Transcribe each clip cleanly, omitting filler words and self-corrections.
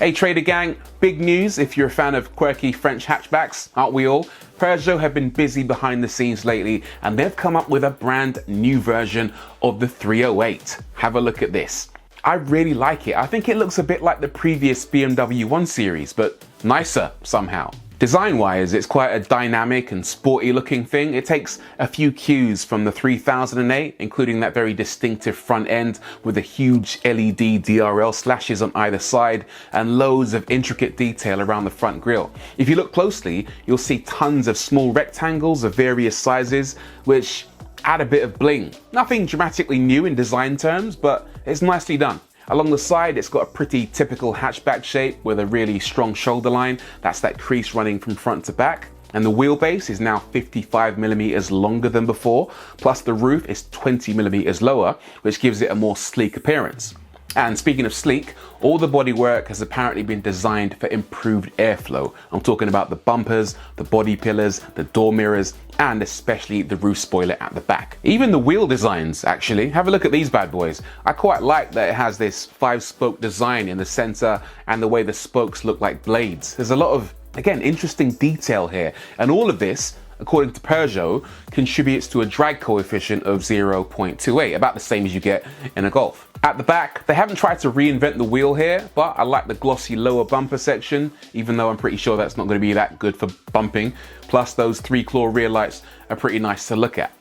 Hey Trader Gang, big news if you're a fan of quirky French hatchbacks, aren't we all? Peugeot have been busy behind the scenes lately and they've come up with a brand new version of the 308. Have a look at this. I really like it. I think it looks a bit like the previous BMW 1 Series, but nicer somehow. Design-wise, it's quite a dynamic and sporty looking thing. It takes a few cues from the 3008, including that very distinctive front end with the huge LED DRL slashes on either side and loads of intricate detail around the front grille. If you look closely, you'll see tons of small rectangles of various sizes, which add a bit of bling. Nothing dramatically new in design terms, but it's nicely done. Along the side, it's got a pretty typical hatchback shape with a really strong shoulder line. That's that crease running from front to back. And the wheelbase is now 55mm longer than before, plus the roof is 20mm lower, which gives it a more sleek appearance. And speaking of sleek, all the bodywork has apparently been designed for improved airflow. I'm talking about the bumpers, the body pillars, the door mirrors, and especially the roof spoiler at the back. Even the wheel designs, actually. Have a look at these bad boys. I quite like that it has this 5-spoke design in the center and the way the spokes look like blades. There's a lot of, again, interesting detail here. And all of this, according to Peugeot, contributes to a drag coefficient of 0.28, about the same as you get in a Golf. At the back, they haven't tried to reinvent the wheel here, but I like the glossy lower bumper section, even though I'm pretty sure that's not going to be that good for bumping. Plus those 3-claw rear lights are pretty nice to look at.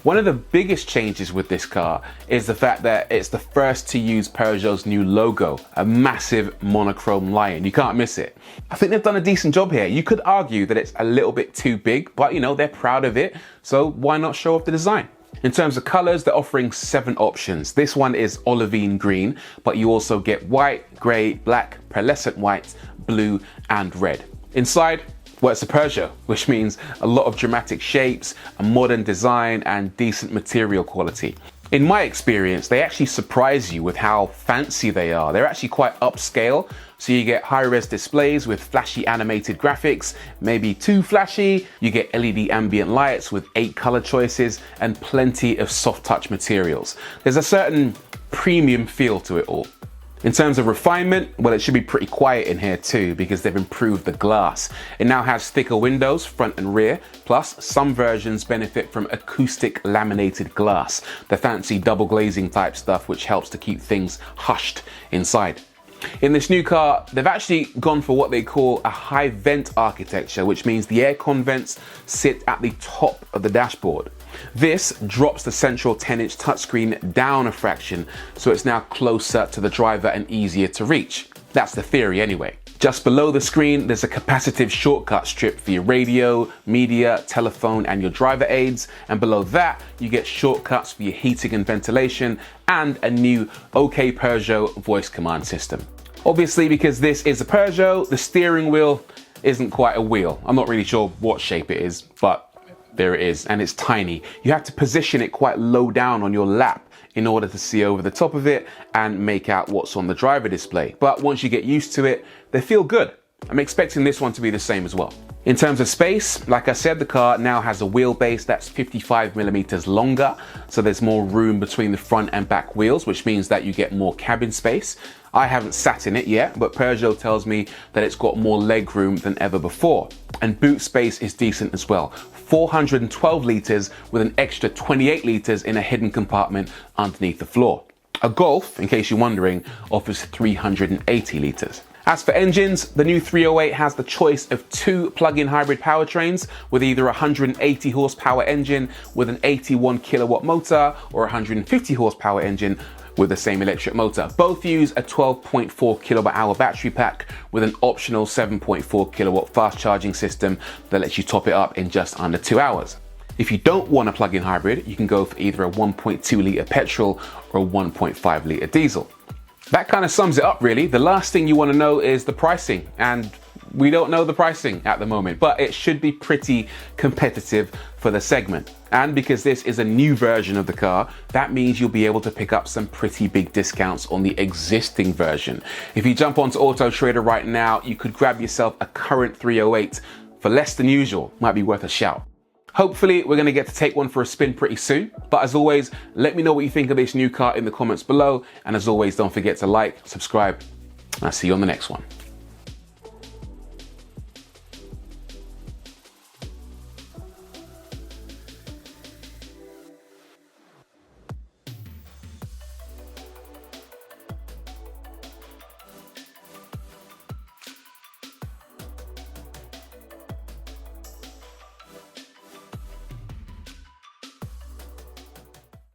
One of the biggest changes with this car is the fact that it's the first to use Peugeot's new logo, a massive monochrome lion. You can't miss it. I think they've done a decent job here. You could argue that it's a little bit too big, but you know, they're proud of it, so why not show off the design? In terms of colors, they're offering 7 options. This one is olivine green, but you also get white, gray, black, pearlescent white, blue, and red. Inside, well, it's a Peugeot, which means a lot of dramatic shapes, a modern design, and decent material quality. In my experience, they actually surprise you with how fancy they are. They're actually quite upscale, so you get high-res displays with flashy animated graphics, maybe too flashy. You get LED ambient lights with 8 color choices and plenty of soft touch materials. There's a certain premium feel to it all. In terms of refinement, well, it should be pretty quiet in here too because they've improved the glass. It now has thicker windows, front and rear, plus some versions benefit from acoustic laminated glass, the fancy double glazing type stuff which helps to keep things hushed inside. In this new car, they've actually gone for what they call a high vent architecture, which means the aircon vents sit at the top of the dashboard. This drops the central 10-inch touchscreen down a fraction, so it's now closer to the driver and easier to reach. That's the theory anyway. Just below the screen, there's a capacitive shortcut strip for your radio, media, telephone, and your driver aids. And below that, you get shortcuts for your heating and ventilation and a new OK Peugeot voice command system. Obviously, because this is a Peugeot, the steering wheel isn't quite a wheel. I'm not really sure what shape it is, but there it is, and it's tiny. You have to position it quite low down on your lap in order to see over the top of it and make out what's on the driver display. But once you get used to it, they feel good. I'm expecting this one to be the same as well. In terms of space, like I said, the car now has a wheelbase that's 55mm longer, so there's more room between the front and back wheels, which means that you get more cabin space. I haven't sat in it yet, but Peugeot tells me that it's got more leg room than ever before. And boot space is decent as well. 412 litres with an extra 28 litres in a hidden compartment underneath the floor. A Golf, in case you're wondering, offers 380 litres. As for engines, the new 308 has the choice of 2 plug-in hybrid powertrains with either a 180 horsepower engine with an 81 kilowatt motor or a 150 horsepower engine with the same electric motor. Both use a 12.4 kilowatt hour battery pack with an optional 7.4 kilowatt fast charging system that lets you top it up in just under 2 hours. If you don't want a plug-in hybrid, you can go for either a 1.2 litre petrol or a 1.5 litre diesel. That kind of sums it up really. The last thing you want to know is the pricing, and we don't know the pricing at the moment, but it should be pretty competitive for the segment. And because this is a new version of the car, that means you'll be able to pick up some pretty big discounts on the existing version. If you jump onto Autotrader right now, you could grab yourself a current 308 for less than usual. Might be worth a shout. Hopefully we're going to get to take one for a spin pretty soon. But as always, let me know what you think of this new car in the comments below. And as always, don't forget to like, subscribe, and I'll see you on the next one.